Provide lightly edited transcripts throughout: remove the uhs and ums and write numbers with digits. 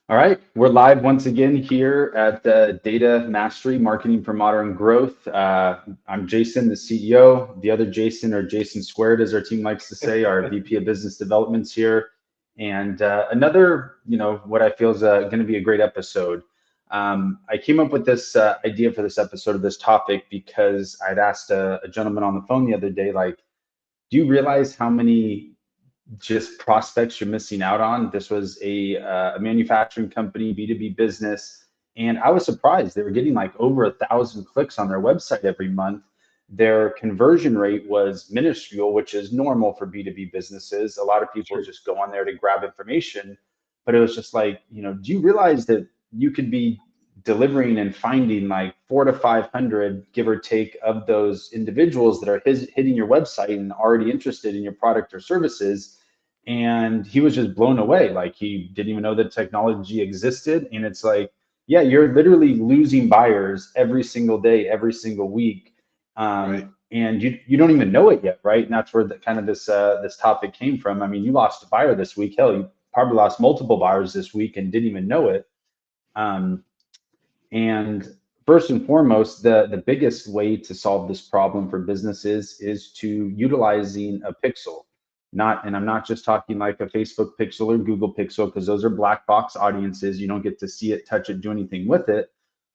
All right, we're live once again here at Data Mastery Marketing for Modern Growth. I'm Jason, the CEO. The other Jason, or Jason Squared, as our team likes to say, our VP of Business Development's here. And another, what I feel is going to be a great episode. I came up with this idea for this episode of this topic because I'd asked a gentleman on the phone the other day, like, do you realize how many just prospects you're missing out on? This was a manufacturing company, B2B business. And I was surprised. They were getting like over 1,000 clicks on their website every month. Their conversion rate was minuscule, which is normal for B2B businesses. A lot of people just go on there to grab information. But it was just like, do you realize that you could be delivering and finding like 400 to 500, give or take, of those individuals that are hitting your website and already interested in your product or services? And he was just blown away. Like, he didn't even know that technology existed. And it's like, yeah, you're literally losing buyers every single day, every single week. Right. And you don't even know it yet, right? And that's where this topic came from. I mean, you lost a buyer this week. Hell, you probably lost multiple buyers this week and didn't even know it. And first and foremost, the biggest way to solve this problem for businesses is to utilizing a pixel. And I'm not just talking like a Facebook pixel or Google pixel, because those are black box audiences. You don't get to see it, touch it, do anything with it.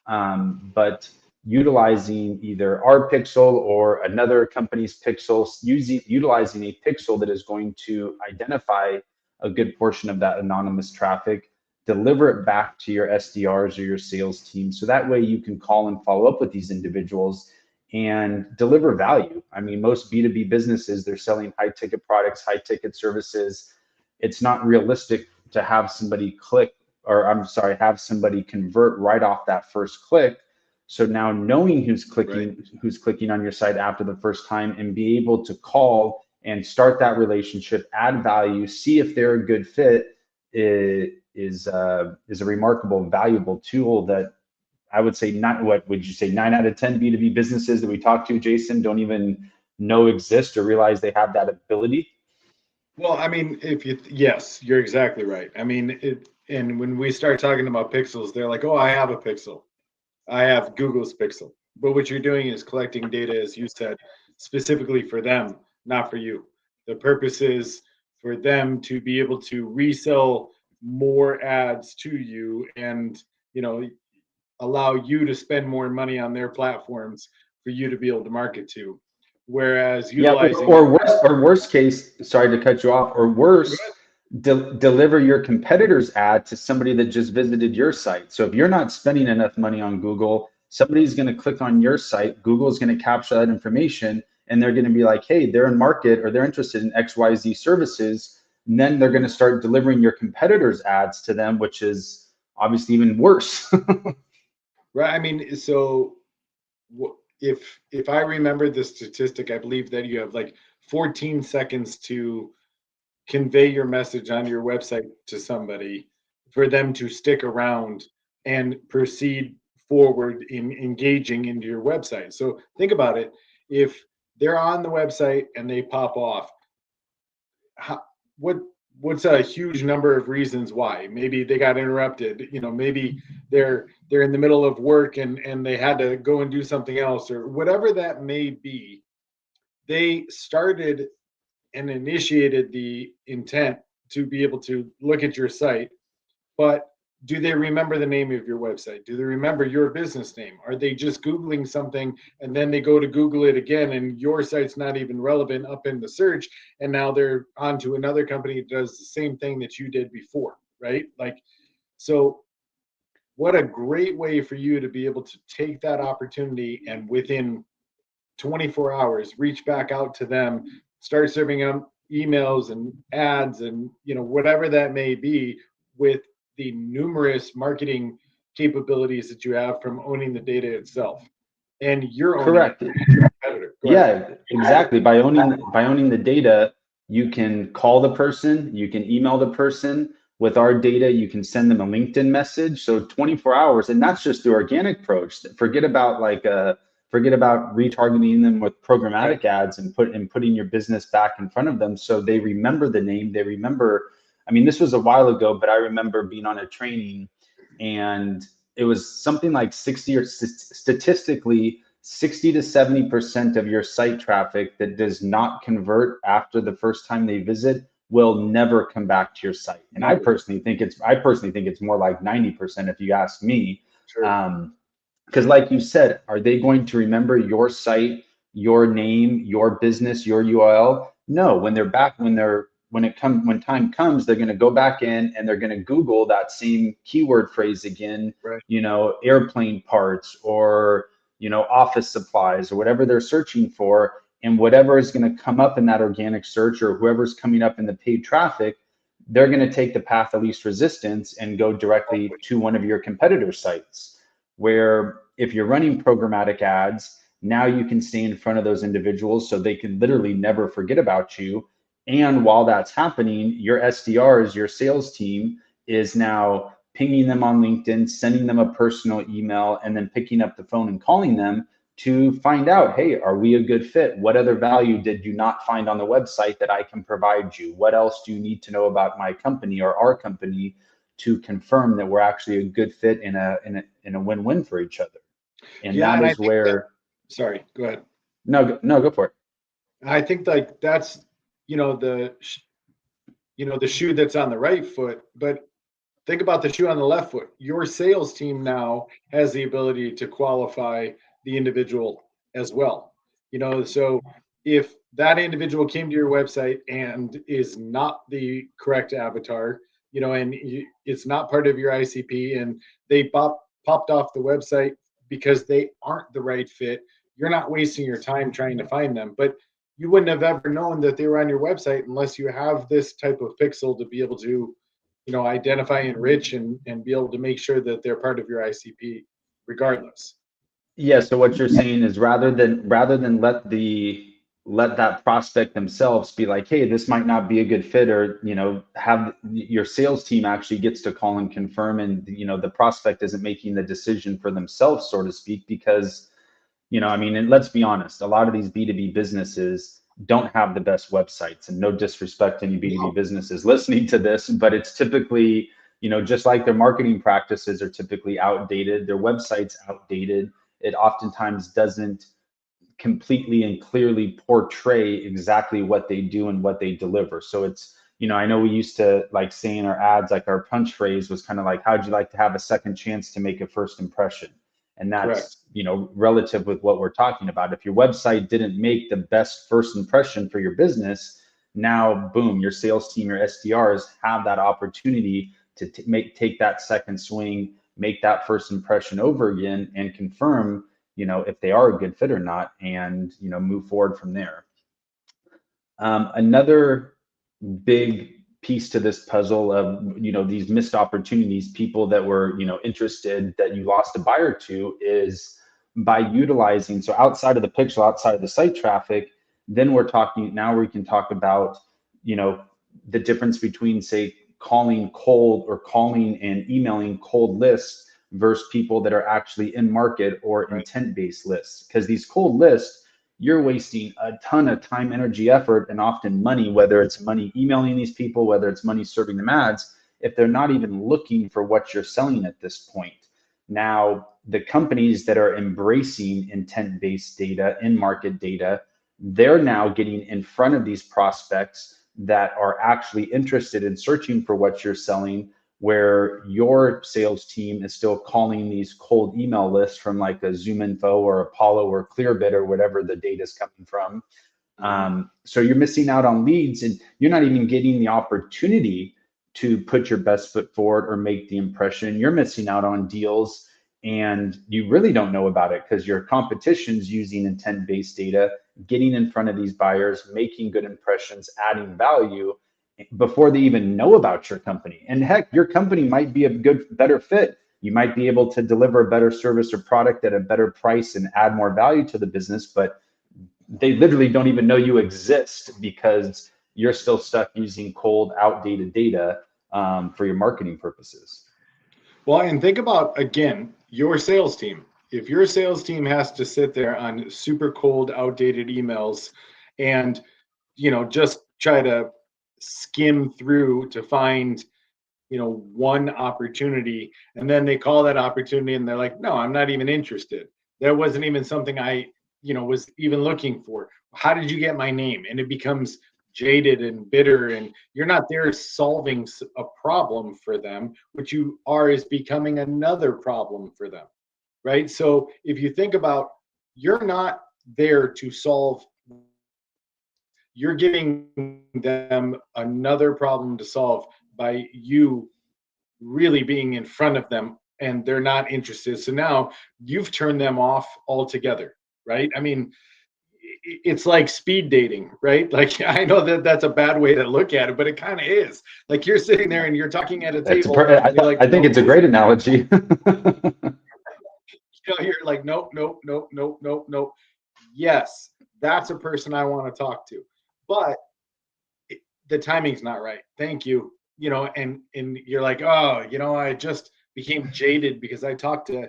But utilizing either our pixel or another company's pixel, utilizing a pixel that is going to identify a good portion of that anonymous traffic, deliver it back to your SDRs or your sales team. So that way you can call and follow up with these individuals and deliver value. I mean, most B2B businesses, they're selling high ticket products, high ticket services. It's not realistic to have somebody have somebody convert right off that first click. So now knowing who's clicking on your site after the first time, and be able to call and start that relationship, add value, see if they're a good fit, is a remarkable, valuable tool that I would say, what would you say, 9 out of 10 B2B businesses that we talk to, Jason, don't even know exist or realize they have that ability? Well, I mean, yes, you're exactly right. I mean, and when we start talking about pixels, they're like, oh, I have a pixel. I have Google's pixel. But what you're doing is collecting data, as you said, specifically for them, not for you. The purpose is for them to be able to resell more ads to you and, allow you to spend more money on their platforms for you to be able to market to. Whereas utilizing or worst case, sorry to cut you off, or worse, deliver your competitor's ad to somebody that just visited your site. So if you're not spending enough money on Google, somebody's going to click on your site. Google's going to capture that information, and they're going to be like, hey, they're in market, or they're interested in XYZ services. And then they're going to start delivering your competitor's ads to them, which is obviously even worse. Right. I mean, so if I remember the statistic, I believe that you have like 14 seconds to convey your message on your website to somebody for them to stick around and proceed forward in engaging into your website. So think about it. If they're on the website and they pop off, what's a huge number of reasons why? Maybe they got interrupted, maybe they're in the middle of work and they had to go and do something else, or whatever that may be. They started and initiated the intent to be able to look at your site, but do they remember the name of your website? Do they remember your business name? Are they just Googling something and then they go to Google it again and your site's not even relevant up in the search, and now they're on to another company that does the same thing that you did before, right? So what a great way for you to be able to take that opportunity and within 24 hours reach back out to them, start serving them emails and ads and whatever that may be, with the numerous marketing capabilities that you have from owning the data itself. And you're owning Correct. competitor. Yeah, exactly. By owning the data, you can call the person, you can email the person. With our data, you can send them a LinkedIn message. So 24 hours, and that's just the organic approach. Forget about retargeting them with programmatic ads and putting your business back in front of them, so they remember the name, they remember I mean, this was a while ago, but I remember being on a training, and it was something like 60 or statistically 60 to 70% of your site traffic that does not convert after the first time they visit will never come back to your site. And I personally think it's more like 90% if you ask me. Sure. Because like you said, are they going to remember your site, your name, your business, your URL? No, when they're back, when time comes, they're going to go back in and they're going to Google that same keyword phrase again, Right. airplane parts or, office supplies or whatever they're searching for. And whatever is going to come up in that organic search or whoever's coming up in the paid traffic, they're going to take the path of least resistance and go directly to one of your competitor sites. Where if you're running programmatic ads, now you can stay in front of those individuals so they can literally never forget about you. And while that's happening, your SDRs, your sales team, is now pinging them on LinkedIn, sending them a personal email, and then picking up the phone and calling them to find out, hey, are we a good fit? What other value did you not find on the website that I can provide you? What else do you need to know about my company or our company to confirm that we're actually a good fit in a win-win for each other? And Yeah, that and I is think that, where, sorry, go ahead. no, go for it. I think like that's, the shoe that's on the right foot, but think about the shoe on the left foot. Your sales team now has the ability to qualify the individual as well. So if that individual came to your website and is not the correct avatar, and it's not part of your ICP, and they popped off the website because they aren't the right fit, you're not wasting your time trying to find them. But you wouldn't have ever known that they were on your website unless you have this type of pixel to be able to identify, enrich, and be able to make sure that they're part of your ICP regardless. Yeah. So what you're saying is rather than let that prospect themselves be like, hey, this might not be a good fit, or have your sales team actually gets to call and confirm, and the prospect isn't making the decision for themselves, so to speak, because I mean, and let's be honest, a lot of these B2B businesses don't have the best websites, and no disrespect to any B2B businesses listening to this, but it's typically, just like their marketing practices are typically outdated, their website's outdated. It oftentimes doesn't completely and clearly portray exactly what they do and what they deliver. So it's, I know we used to like say in our ads, like our punch phrase was kind of like, how'd you like to have a second chance to make a first impression? And that's, Correct. relative with what we're talking about. If your website didn't make the best first impression for your business, now, boom, your sales team, your SDRs have that opportunity to take that second swing, make that first impression over again, and confirm, if they are a good fit or not, and move forward from there. Another big piece to this puzzle of these missed opportunities, people that were interested that you lost a buyer to, is by utilizing, so outside of the pixel, outside of the site traffic, then now we can talk about the difference between, say, calling cold or calling and emailing cold lists versus people that are actually in market or intent-based lists. Because these cold lists, you're wasting a ton of time, energy, effort, and often money, whether it's money emailing these people, whether it's money serving them ads, if they're not even looking for what you're selling at this point. Now, the companies that are embracing intent-based data, in-market data, they're now getting in front of these prospects that are actually interested in searching for what you're selling, where your sales team is still calling these cold email lists from like a ZoomInfo or Apollo or Clearbit or whatever the data is coming from. So you're missing out on leads, and you're not even getting the opportunity to put your best foot forward or make the impression. You're missing out on deals, and you really don't know about it because your competition's using intent-based data, getting in front of these buyers, making good impressions, adding value before they even know about your company. And heck, your company might be a better fit. You might be able to deliver a better service or product at a better price and add more value to the business, but they literally don't even know you exist because you're still stuck using cold, outdated data for your marketing purposes. Well, and think about, again, your sales team. If your sales team has to sit there on super cold, outdated emails and, just try to skim through to find, one opportunity, and then they call that opportunity and they're like, no, I'm not even interested. That wasn't even something I, was even looking for. How did you get my name? And it becomes jaded and bitter, and you're not there solving a problem for them. What you are is becoming another problem for them, right? So if you think about, you're not there to solve, you're giving them another problem to solve by you really being in front of them, and they're not interested. So now you've turned them off altogether, right? I mean, it's like speed dating, right? Like, I know that that's a bad way to look at it, but it kind of is. Like, you're sitting there and you're talking at a table, and you're like, I think nope. it's a great analogy. You're like, nope, nope, nope, nope, nope, nope. Yes, that's a person I want to talk to, but the timing's not right. Thank you. And you're like, oh, I just became jaded because I talked to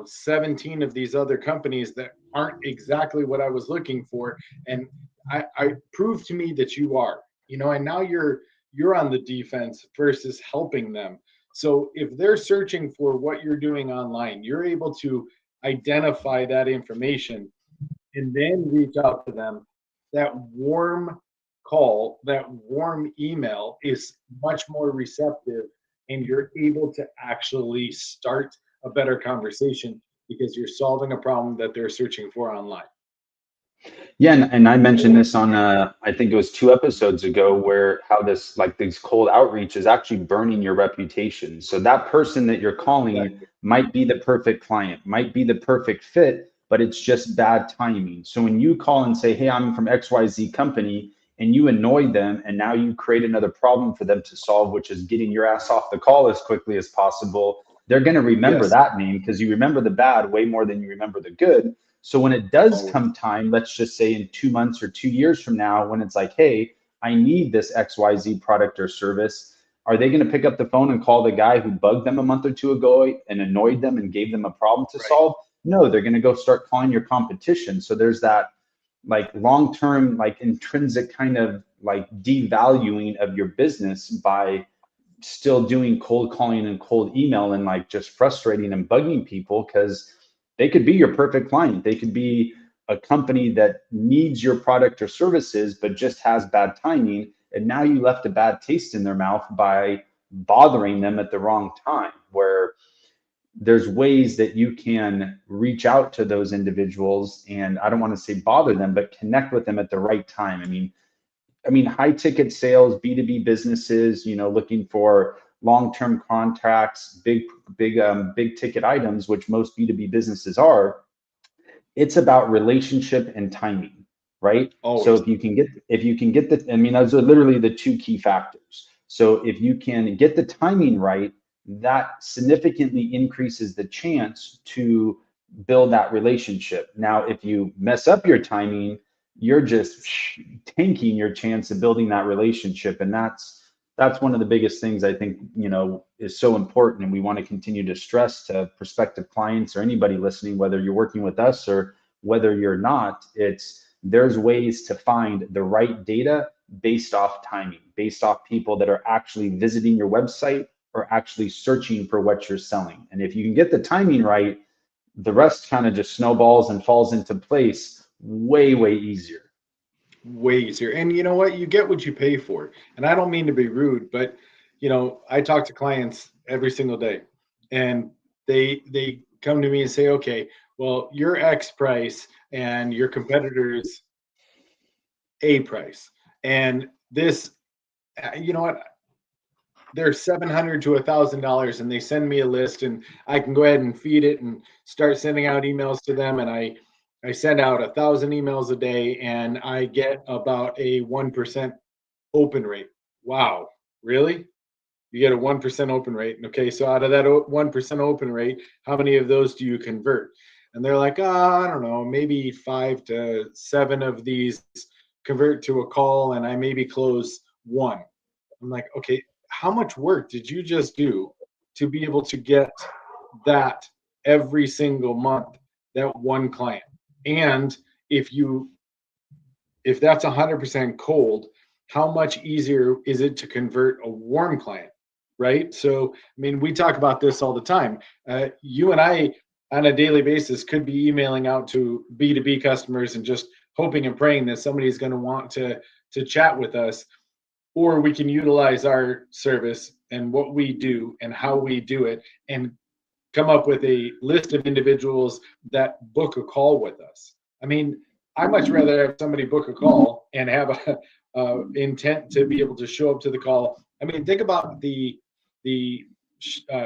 17 of these other companies that aren't exactly what I was looking for, and I prove to me that you are, and now you're on the defense versus helping them. So if they're searching for what you're doing online, you're able to identify that information and then reach out to them. That warm call, that warm email is much more receptive, and you're able to actually start a better conversation because you're solving a problem that they're searching for online. Yeah, and I mentioned this on I think it was 2 episodes ago, where how this, like, these cold outreach is actually burning your reputation. So that person that you're calling Exactly. might be the perfect client, might be the perfect fit, but it's just bad timing. So when you call and say, hey, I'm from XYZ company, and you annoy them, and now you create another problem for them to solve, which is getting your ass off the call as quickly as possible, they're going to remember Yes. that name because you remember the bad way more than you remember the good. So when it does Always. come time, let's just say in 2 months or 2 years from now, when it's like, hey, I need this XYZ product or service, are they going to pick up the phone and call the guy who bugged them a month or two ago and annoyed them and gave them a problem to Right. solve? No, they're going to go start calling your competition. So there's that, like, long-term, like, intrinsic kind of like devaluing of your business by still doing cold calling and cold email and like just frustrating and bugging people, because they could be your perfect client. They could be a company that needs your product or services, but just has bad timing. And now you left a bad taste in their mouth by bothering them at the wrong time, where there's ways that you can reach out to those individuals, and I don't want to say bother them, but connect with them at the right time. I mean, high ticket sales, B2B businesses, looking for long-term contracts, big ticket items, which most B2B businesses are. It's about relationship and timing, right? So Always. if you can get those are literally the two key factors. So if you can get the timing right, that significantly increases the chance to build that relationship. Now, if you mess up your timing, you're just tanking your chance of building that relationship. And that's one of the biggest things I think, is so important. And we want to continue to stress to prospective clients or anybody listening, whether you're working with us or whether you're not, there's ways to find the right data based off timing, based off people that are actually visiting your website or actually searching for what you're selling. And if you can get the timing right, the rest kind of just snowballs and falls into place way, way easier. Way easier. And you know what? You get what you pay for. And I don't mean to be rude, but I talk to clients every single day, and they come to me and say, okay, well, your X price and your competitors A price. And this, you know what? They're $700 to $1,000, and they send me a list, and I can go ahead and feed it and start sending out emails to them. And I send out 1,000 emails a day, and I get about a 1% open rate. Wow, really? You get a 1% open rate. Okay, so out of that 1% open rate, how many of those do you convert? And they're like, I don't know, maybe 5 to 7 of these convert to a call, and I maybe close one. I'm like, okay, how much work did you just do to be able to get that every single month, that one client? And if that's 100% cold, how much easier is it to convert a warm client, right? So, I mean, we talk about this all the time. You and I, on a daily basis, could be emailing out to B2B customers and just hoping and praying that somebody's going to want to chat with us, or we can utilize our service and what we do and how we do it and come up with a list of individuals that book a call with us. I mean, I much rather have somebody book a call and have a intent to be able to show up to the call. I mean, think about the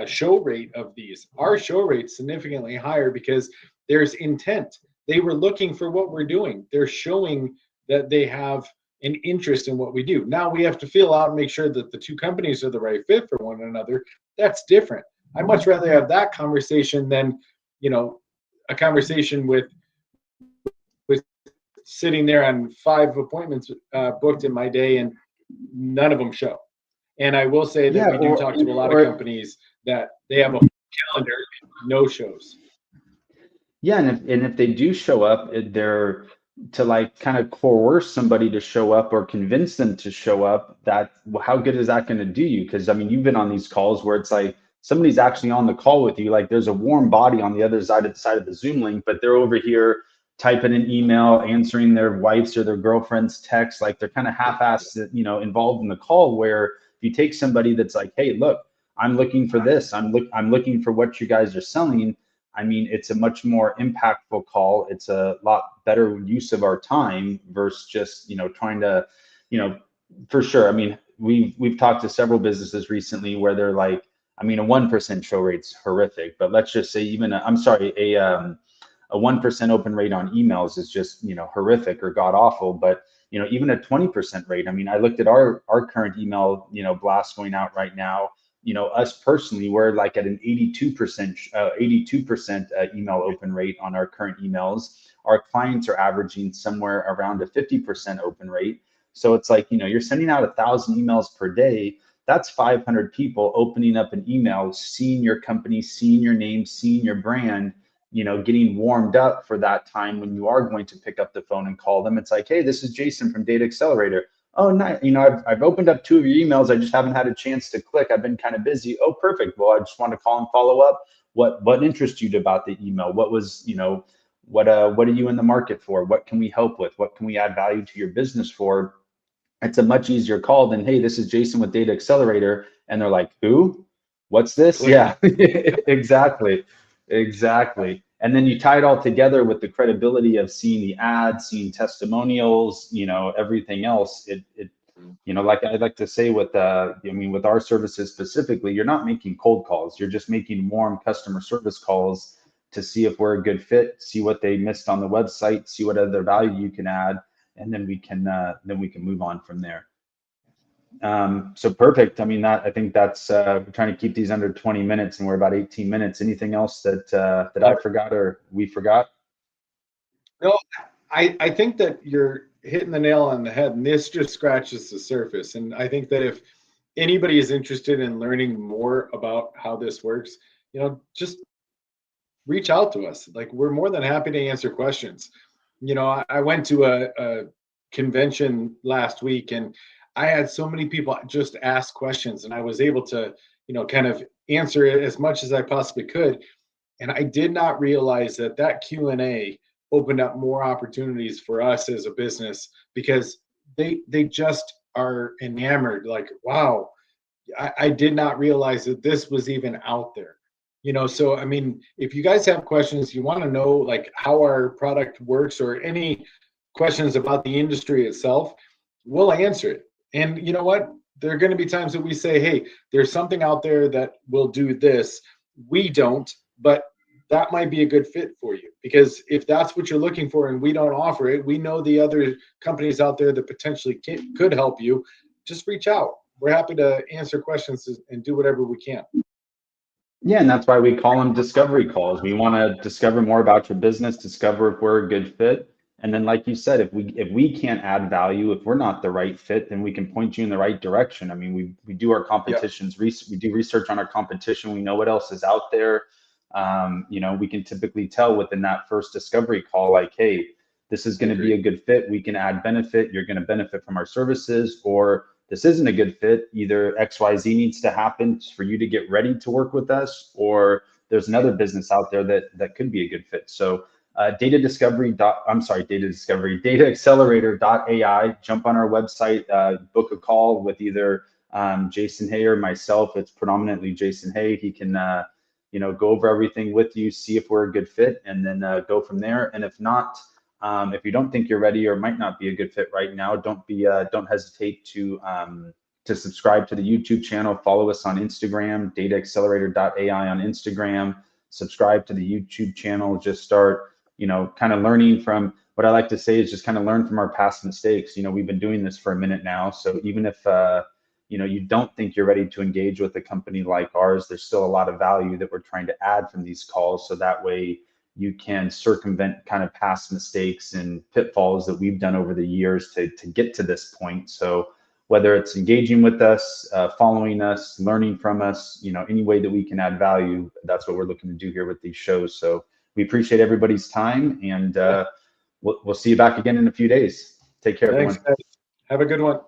show rate of these. Our show rate's significantly higher because there's intent. They were looking for what we're doing. They're showing that they have an interest in what we do. Now we have to feel out and make sure that the two companies are the right fit for one another. That's different. I'd much rather have that conversation than, a conversation with sitting there on 5 appointments booked in my day and none of them show. And I will say that we do talk to a lot of companies that they have a calendar, no shows. Yeah, and if they do show up, they're to like kind of coerce somebody to show up or convince them to show up. That how good is that going to do you? Because I mean, you've been on these calls where it's like somebody's actually on the call with you. Like there's a warm body on the other side of the Zoom link, but they're over here typing an email, answering their wife's or their girlfriend's text. Like they're kind of half-assed, involved in the call. Where if you take somebody that's like, hey, look, I'm looking for this. I'm looking for what you guys are selling. I mean, it's a much more impactful call. It's a lot better use of our time versus just, trying to, for sure. I mean, we've talked to several businesses recently where they're like, I mean, a 1% show rate's horrific, but let's just say even a 1% open rate on emails is just, horrific or god awful. But, even a 20% rate. I mean, I looked at our current email, blast going out right now. Us personally, we're like at an 82% email open rate on our current emails. Our clients are averaging somewhere around a 50% open rate. So it's like, you're sending out 1,000 emails per day. That's 500 people opening up an email, seeing your company, seeing your name, seeing your brand, getting warmed up for that time when you are going to pick up the phone and call them. It's like, hey, this is Jason from Data Accelerator. Oh, nice. I've opened up 2 of your emails. I just haven't had a chance to click. I've been kind of busy. Oh, perfect. Well, I just want to call and follow up. What interests you about the email? What was, what are you in the market for? What can we help with? What can we add value to your business for? It's a much easier call than, hey, this is Jason with Data Accelerator. And they're like, who? What's this? Click. Yeah, exactly. And then you tie it all together with the credibility of seeing the ads, seeing testimonials, everything else. It like I like to say with with our services specifically, you're not making cold calls. You're just making warm customer service calls to see if we're a good fit, see what they missed on the website, see what other value you can add, and then we can move on from there. So perfect. I mean, I think that's we're trying to keep these under 20 minutes and we're about 18 minutes. Anything else that I forgot or we forgot? No, I think that you're hitting the nail on the head, and this just scratches the surface. And I think that if anybody is interested in learning more about how this works, just reach out to us. Like, we're more than happy to answer questions. I went to a convention last week and I had so many people just ask questions, and I was able to, kind of answer it as much as I possibly could. And I did not realize that Q&A opened up more opportunities for us as a business, because they just are enamored. Like, wow, I did not realize that this was even out there. So I mean, if you guys have questions, you want to know like how our product works or any questions about the industry itself, we'll answer it. And you know what? There are going to be times that we say, hey, there's something out there that will do this. We don't, but that might be a good fit for you. Because if that's what you're looking for and we don't offer it, we know the other companies out there that potentially could help you. Just reach out. We're happy to answer questions and do whatever we can. Yeah, and that's why we call them discovery calls. We want to discover more about your business, discover if we're a good fit. And then, like you said, if we can't add value, if we're not the right fit, then we can point you in the right direction. I mean, we do our competitions, we do research on our competition. We know what else is out there. We can typically tell within that first discovery call, like, hey, this is going to be a good fit. We can add benefit. You're going to benefit from our services, or this isn't a good fit. Either XYZ needs to happen for you to get ready to work with us, or there's another business out there that could be a good fit. So data accelerator.ai. Jump on our website, book a call with either Jason Hay or myself. It's predominantly Jason Hay. He can go over everything with you, see if we're a good fit, and then go from there. And if not, if you don't think you're ready or might not be a good fit right now, don't hesitate to subscribe to the YouTube channel. Follow us on Instagram, dataaccelerator.ai on Instagram. Subscribe to the YouTube channel. Just start, kind of learning from, what I like to say is just kind of learn from our past mistakes. We've been doing this for a minute now. So even if, you don't think you're ready to engage with a company like ours, there's still a lot of value that we're trying to add from these calls. So that way you can circumvent kind of past mistakes and pitfalls that we've done over the years to get to this point. So whether it's engaging with us, following us, learning from us, any way that we can add value, that's what we're looking to do here with these shows. So we appreciate everybody's time, and we'll see you back again in a few days. Take care, everyone. Thanks, guys. Have a good one.